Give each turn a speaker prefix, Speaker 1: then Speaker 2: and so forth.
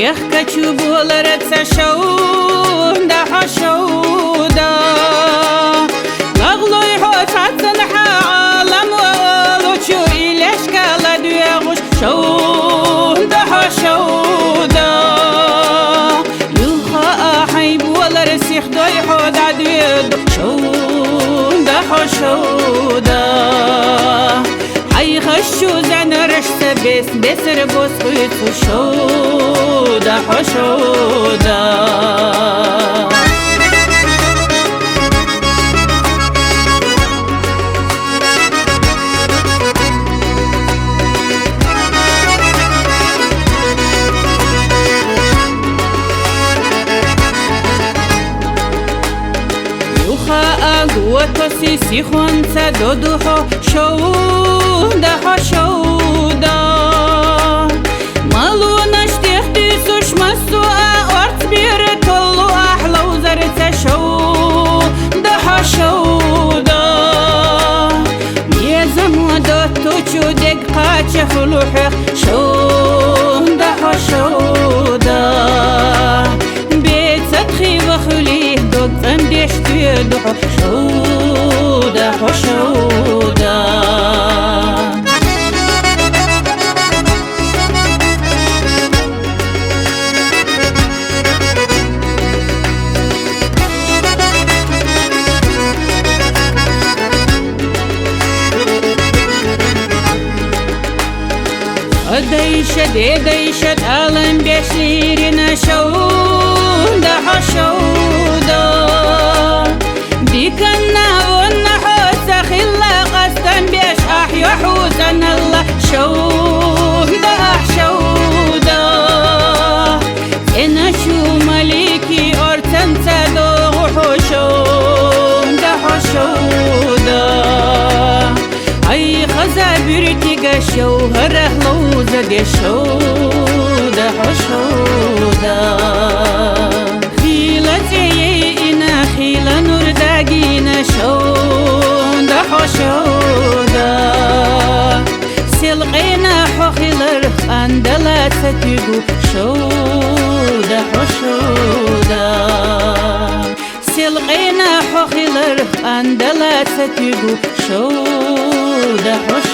Speaker 1: يخكتشو بولرت سشودا حشودا نغلو يحوش عالسنحة عالم وغلوشو إليش كالا دويغوش شودا حشودا يوخا أحيب ولرسيخ دوي حود عدويدو شودا حشودا حي خشو زعن رشت بسر بوس قيتو شودا حشودا قوة سيسي خونسا دودوحو شودا حشودا مالو نشتيخ ديسوش مسوء ورت بير طلو أحلو زرتا شودا حشودا يزم ودوتو چودك قاچة خلوحيخ شودا حشودا بيت سدخي وخليه دوت انديش تيدوحو شودا حشودا ديشت ألم بيشيرنا شودا حشودا ديكنا ونحوس خلا قسطا بيش أحيو حوزن الله شودا حشودا إنا شو مليكي أرتن تدوغ شودا حشودا أي خزا برتيغا شوهره لوزة دي شودا حشودا خيلة زينا خيلة نور داقينا شودا حشودا سلقينا حخيلر اندلا ستيقو شودا حشودا سلقينا حخيلر اندلا ستيقو شودا حشودا